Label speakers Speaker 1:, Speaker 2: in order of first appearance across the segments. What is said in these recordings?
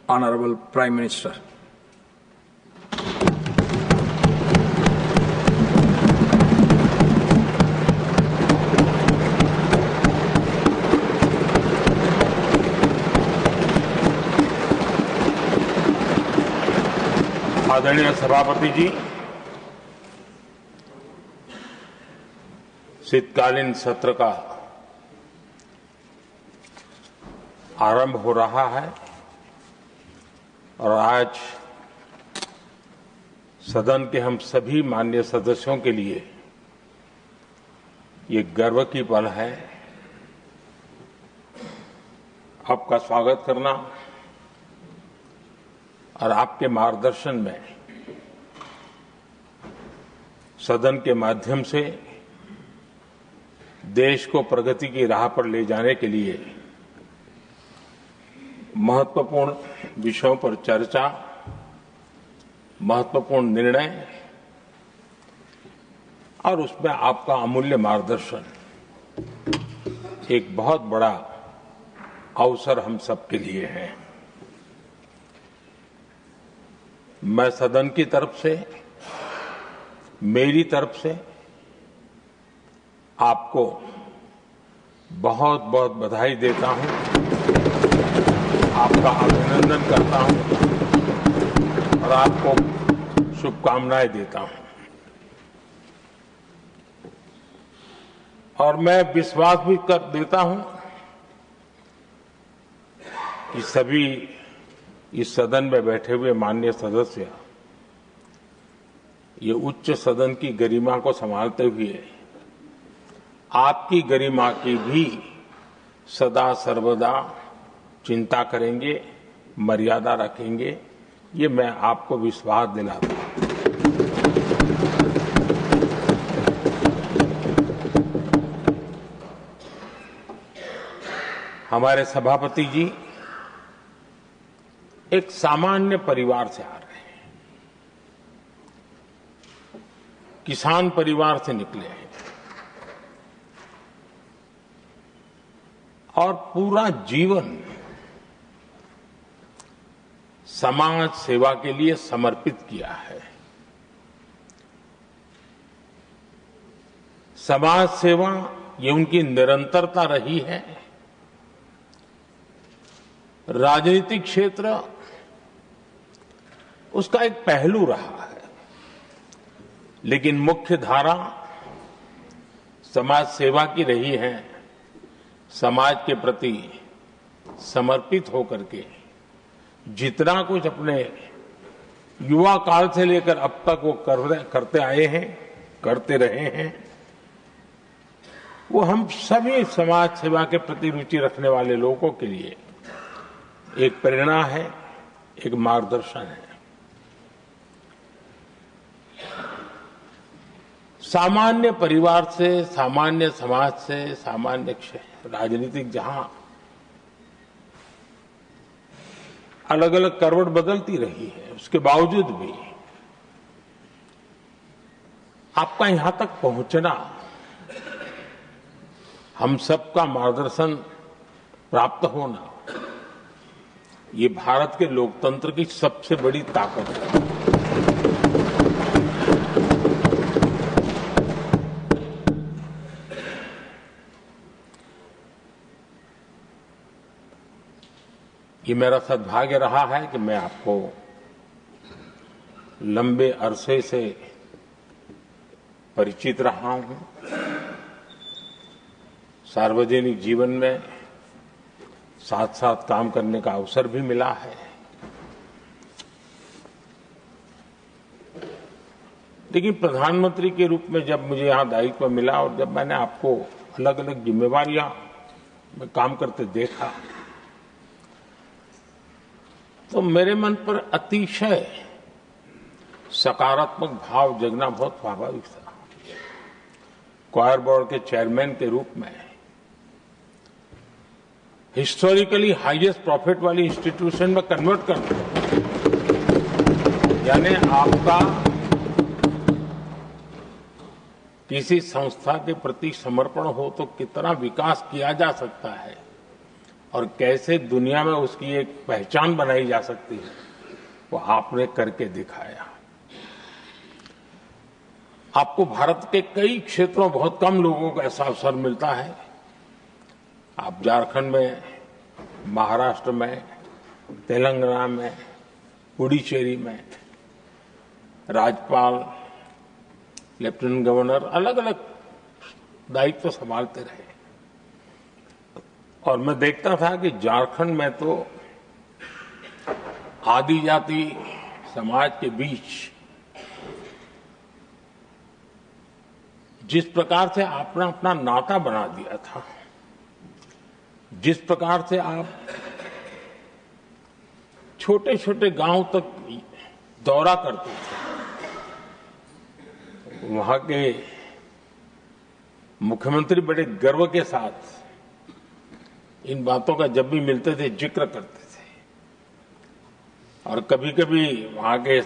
Speaker 1: Honorable Prime Minister.
Speaker 2: आदरणीय सभापति जी, शीतकालीन सत्र का आरंभ हो रहा है और आज सदन के हम सभी माननीय सदस्यों के लिए ये गर्व की पल है आपका स्वागत करना और आपके मार्गदर्शन में सदन के माध्यम से देश को प्रगति की राह पर ले जाने के लिए महत्वपूर्ण विषयों पर चर्चा, महत्वपूर्ण निर्णय और उसमें आपका अमूल्य मार्गदर्शन एक बहुत बड़ा अवसर हम सबके लिए है। मैं सदन की तरफ से, मेरी तरफ से आपको बहुत बहुत बधाई देता हूं, आपका अभिनंदन करता हूं और आपको शुभकामनाएं देता हूं। और मैं विश्वास भी कर देता हूं कि सभी इस सदन में बैठे हुए माननीय सदस्य ये उच्च सदन की गरिमा को संभालते हुए आपकी गरिमा की भी सदा सर्वदा चिंता करेंगे, मर्यादा रखेंगे, ये मैं आपको विश्वास दिलाता हूं। हमारे सभापति जी एक सामान्य परिवार से आ रहे हैं, किसान परिवार से निकले हैं और पूरा जीवन समाज सेवा के लिए समर्पित किया है। समाज सेवा ये उनकी निरंतरता रही है। राजनीतिक क्षेत्र उसका एक पहलू रहा है, लेकिन मुख्य धारा समाज सेवा की रही है। समाज के प्रति समर्पित होकर के जितना कुछ अपने युवा काल से लेकर अब तक वो करते आए हैं, करते रहे हैं, वो हम सभी समाज सेवा के प्रति रुचि रखने वाले लोगों के लिए एक प्रेरणा है, एक मार्गदर्शन है। सामान्य परिवार से, सामान्य समाज से, सामान्य राजनीतिक जहां अलग अलग करवट बदलती रही है, उसके बावजूद भी आपका यहां तक पहुंचना, हम सबका मार्गदर्शन प्राप्त होना, ये भारत के लोकतंत्र की सबसे बड़ी ताकत है। ये मेरा सद्भाग्य रहा है कि मैं आपको लंबे अरसे से परिचित रहा हूं। सार्वजनिक जीवन में साथ साथ काम करने का अवसर भी मिला है। लेकिन प्रधानमंत्री के रूप में जब मुझे यहां दायित्व मिला और जब मैंने आपको अलग अलग जिम्मेवारियां में काम करते देखा, तो मेरे मन पर अतिशय सकारात्मक भाव जगना बहुत स्वाभाविक था। क्वायर बोर्ड के चेयरमैन के रूप में हिस्टोरिकली हाईएस्ट प्रॉफिट वाली इंस्टीट्यूशन में कन्वर्ट करना, यानी आपका किसी संस्था के प्रति समर्पण हो तो कितना विकास किया जा सकता है और कैसे दुनिया में उसकी एक पहचान बनाई जा सकती है, वो आपने करके दिखाया। आपको भारत के कई क्षेत्रों बहुत कम लोगों को ऐसा अवसर मिलता है। आप झारखंड में, महाराष्ट्र में, तेलंगाना में, पुडुचेरी में राज्यपाल, लेफ्टिनेंट गवर्नर अलग अलग दायित्व संभालते रहे। और मैं देखता था कि झारखंड में तो आदिजाति समाज के बीच जिस प्रकार से आपने अपना नाता बना दिया था, जिस प्रकार से आप छोटे छोटे गांव तक दौरा करते थे, वहां के मुख्यमंत्री बड़े गर्व के साथ इन बातों का जब भी मिलते थे जिक्र करते थे। और कभी कभी वहां के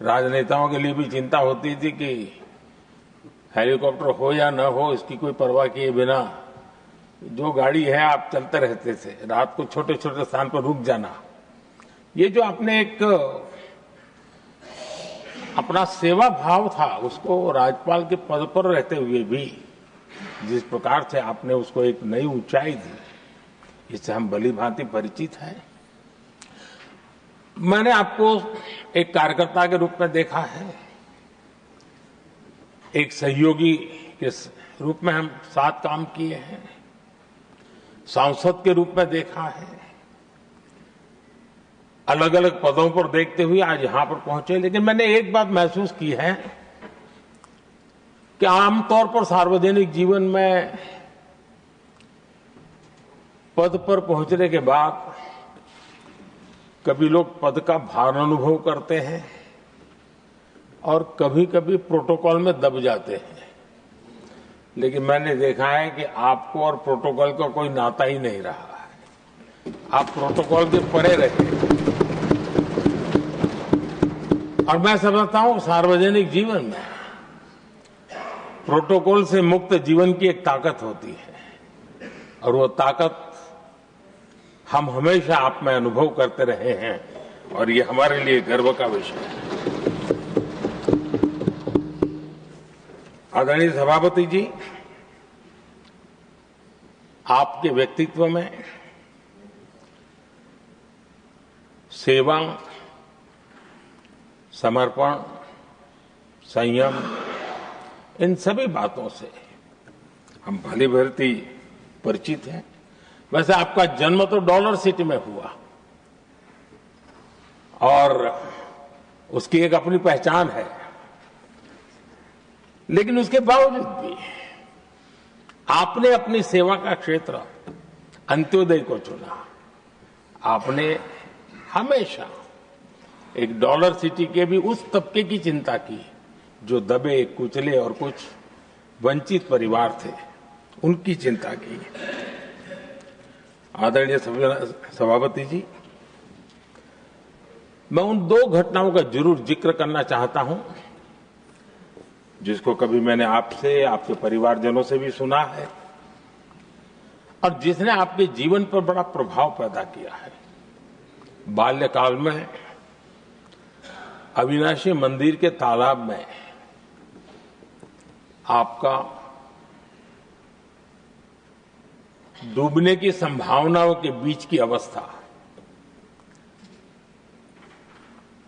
Speaker 2: राजनेताओं के लिए भी चिंता होती थी कि हेलीकॉप्टर हो या न हो, इसकी कोई परवाह किए बिना जो गाड़ी है आप चलते रहते थे, रात को छोटे छोटे स्थान पर रुक जाना। ये जो आपने एक अपना सेवा भाव था, उसको राज्यपाल के पद पर रहते हुए भी जिस प्रकार से आपने उसको एक नई ऊंचाई दी, इससे हम भली भांति परिचित हैं। मैंने आपको एक कार्यकर्ता के रूप में देखा है, एक सहयोगी के रूप में हम साथ काम किए हैं, सांसद के रूप में देखा है, अलग अलग पदों पर देखते हुए आज यहां पर पहुंचे। लेकिन मैंने एक बात महसूस की है कि आमतौर पर सार्वजनिक जीवन में पद पर पहुंचने के बाद कभी लोग पद का भार अनुभव करते हैं और कभी कभी प्रोटोकॉल में दब जाते हैं। लेकिन मैंने देखा है कि आपको और प्रोटोकॉल का कोई नाता ही नहीं रहा है, आप प्रोटोकॉल के परे रहे। और मैं समझता हूं सार्वजनिक जीवन में प्रोटोकॉल से मुक्त जीवन की एक ताकत होती है, और वो ताकत हम हमेशा आप में अनुभव करते रहे हैं, और ये हमारे लिए गर्व का विषय है। आदरणीय सभापति जी, आपके व्यक्तित्व में सेवा, समर्पण, संयम, इन सभी बातों से हम भली भांति परिचित हैं। वैसे आपका जन्म तो डॉलर सिटी में हुआ और उसकी एक अपनी पहचान है, लेकिन उसके बावजूद भी आपने अपनी सेवा का क्षेत्र अंत्योदय को चुना। आपने हमेशा एक डॉलर सिटी के भी उस तबके की चिंता की जो दबे, कुचले और कुछ वंचित परिवार थे, उनकी चिंता की। आदरणीय सभापति जी, मैं उन दो घटनाओं का जरूर जिक्र करना चाहता हूं जिसको कभी मैंने आपसे, आपके परिवारजनों से भी सुना है और जिसने आपके जीवन पर बड़ा प्रभाव पैदा किया है। बाल्यकाल में अविनाशी मंदिर के तालाब में आपका डूबने की संभावनाओं के बीच की अवस्था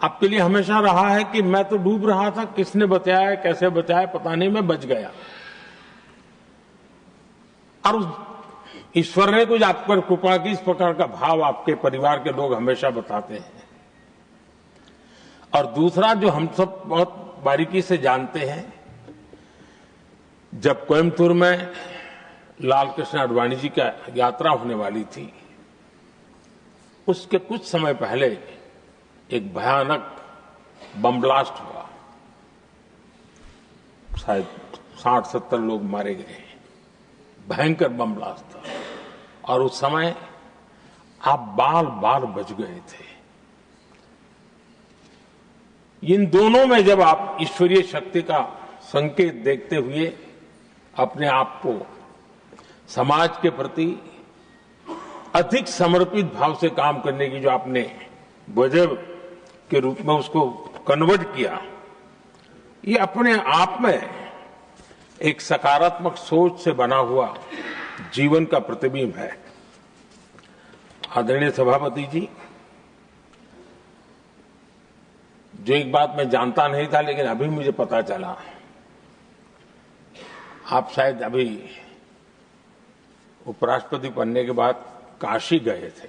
Speaker 2: आपके लिए हमेशा रहा है कि मैं तो डूब रहा था, किसने बचाया, कैसे बचाया पता नहीं, मैं बच गया। और उस ईश्वर ने कुछ आप पर कृपा की, इस प्रकार का भाव आपके परिवार के लोग हमेशा बताते हैं। और दूसरा जो हम सब बहुत बारीकी से जानते हैं, जब कोयम्बतूर में लाल कृष्ण आडवाणी जी का यात्रा होने वाली थी, उसके कुछ समय पहले एक भयानक बम ब्लास्ट हुआ, शायद 60-70 लोग मारे गए। भयंकर बम ब्लास्ट था और उस समय आप बाल बाल बच गए थे। इन दोनों में जब आप ईश्वरीय शक्ति का संकेत देखते हुए अपने आप को समाज के प्रति अधिक समर्पित भाव से काम करने की जो आपने वजह के रूप में उसको कन्वर्ट किया, ये अपने आप में एक सकारात्मक सोच से बना हुआ जीवन का प्रतिबिंब है। आदरणीय सभापति जी, जो एक बात मैं जानता नहीं था लेकिन अभी मुझे पता चला, आप शायद अभी उपराष्ट्रपति बनने के बाद काशी गए थे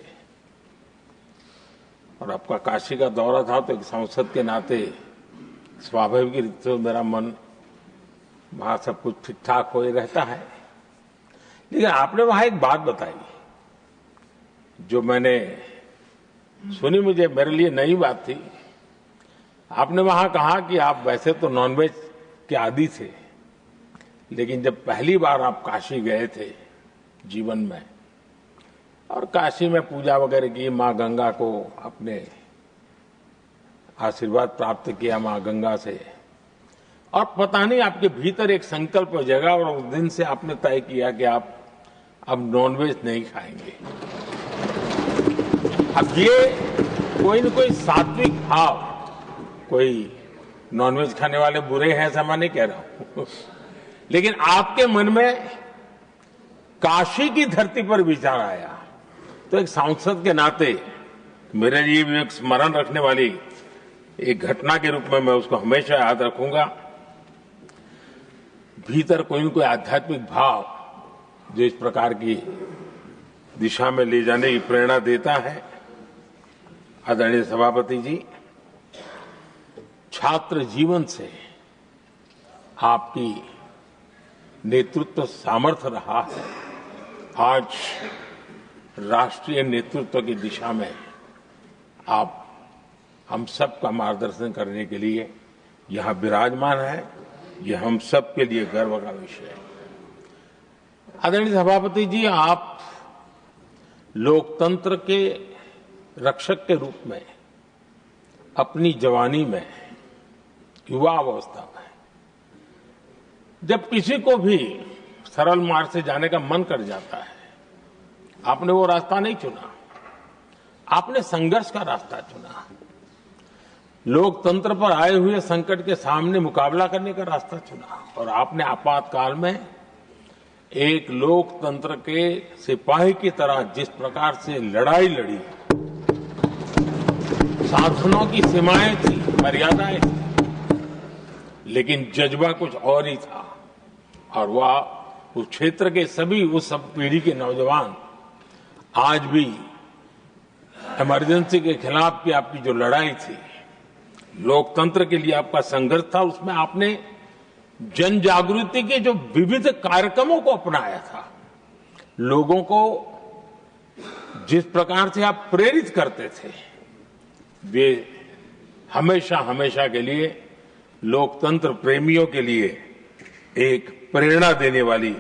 Speaker 2: और आपका काशी का दौरा था, तो एक सांसद के नाते स्वाभाविक रूप से मेरा मन वहां सब कुछ ठीक ठाक हो ही रहता है। लेकिन आपने वहां एक बात बताई जो मैंने सुनी, मुझे मेरे लिए नई बात थी। आपने वहां कहा कि आप वैसे तो नॉनवेज के आदी थे, लेकिन जब पहली बार आप काशी गए थे जीवन में और काशी में पूजा वगैरह की, मां गंगा को अपने आशीर्वाद प्राप्त किया मां गंगा से, और पता नहीं आपके भीतर एक संकल्प जगा और उस दिन से आपने तय किया कि आप अब नॉनवेज नहीं खाएंगे। अब ये कोई न कोई सात्विक भाव, कोई नॉनवेज खाने वाले बुरे हैं ऐसा मैं नहीं कह रहा हूं, लेकिन आपके मन में काशी की धरती पर विचार आया, तो एक सांसद के नाते मेरे लिए भी एक स्मरण रखने वाली एक घटना के रूप में मैं उसको हमेशा याद रखूंगा। भीतर कोई न कोई आध्यात्मिक भाव जो इस प्रकार की दिशा में ले जाने की प्रेरणा देता है। आदरणीय सभापति जी, छात्र जीवन से आपकी नेतृत्व सामर्थ्य रहा है। आज राष्ट्रीय नेतृत्व की दिशा में आप हम सब का मार्गदर्शन करने के लिए यहां विराजमान है, यह हम सब के लिए गर्व का विषय है। आदरणीय सभापति जी, आप लोकतंत्र के रक्षक के रूप में अपनी जवानी में, युवा अवस्था में, जब किसी को भी सरल मार्ग से जाने का मन कर जाता है, आपने वो रास्ता नहीं चुना, आपने संघर्ष का रास्ता चुना। लोकतंत्र पर आए हुए संकट के सामने मुकाबला करने का रास्ता चुना और आपने आपातकाल में एक लोकतंत्र के सिपाही की तरह जिस प्रकार से लड़ाई लड़ी, साधनों की सीमाएं थी, मर्यादाएं थी, लेकिन जज्बा कुछ और ही था। और वह उस क्षेत्र के सभी, उस सब पीढ़ी के नौजवान आज भी इमरजेंसी के खिलाफ की आपकी जो लड़ाई थी, लोकतंत्र के लिए आपका संघर्ष था, उसमें आपने जन जागृति के जो विविध कार्यक्रमों को अपनाया था, लोगों को जिस प्रकार से आप प्रेरित करते थे, वे हमेशा हमेशा के लिए लोकतंत्र प्रेमियों के लिए एक प्रेरणा देने वाली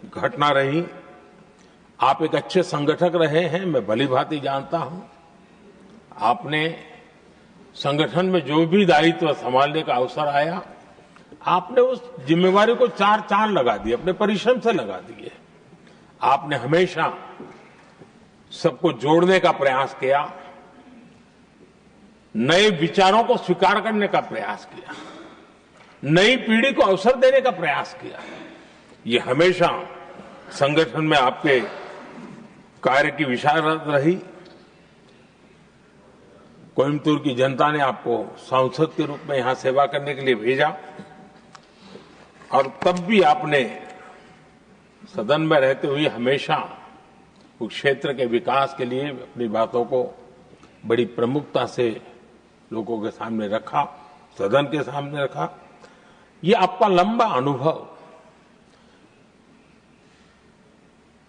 Speaker 2: घटना रही। आप एक अच्छे संगठक रहे हैं, मैं भलीभांति जानता हूं। आपने संगठन में जो भी दायित्व संभालने का अवसर आया, आपने उस जिम्मेवारी को चार चांद लगा दिए, अपने परिश्रम से लगा दिए। आपने हमेशा सबको जोड़ने का प्रयास किया, नए विचारों को स्वीकार करने का प्रयास किया, नई पीढ़ी को अवसर देने का प्रयास किया। ये हमेशा संगठन में आपके कार्य की विशारत रही। कोयम्बतूर की जनता ने आपको सांसद के रूप में यहां सेवा करने के लिए भेजा और तब भी आपने सदन में रहते हुए हमेशा उस क्षेत्र के विकास के लिए अपनी बातों को बड़ी प्रमुखता से लोगों के सामने रखा, सदन के सामने रखा। ये आपका लंबा अनुभव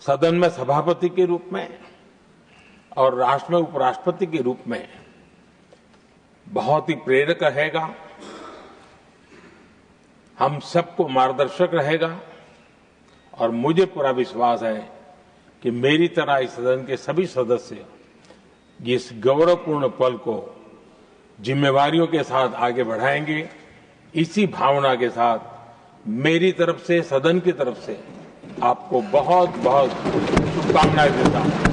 Speaker 2: सदन में सभापति के रूप में और राष्ट्र में उपराष्ट्रपति के रूप में बहुत ही प्रेरक रहेगा, हम सबको मार्गदर्शक रहेगा। और मुझे पूरा विश्वास है कि मेरी तरह इस सदन के सभी सदस्य इस गौरवपूर्ण पल को जिम्मेवारियों के साथ आगे बढ़ाएंगे। इसी भावना के साथ मेरी तरफ से, सदन की तरफ से आपको बहुत बहुत शुभकामनाएं देता हूं।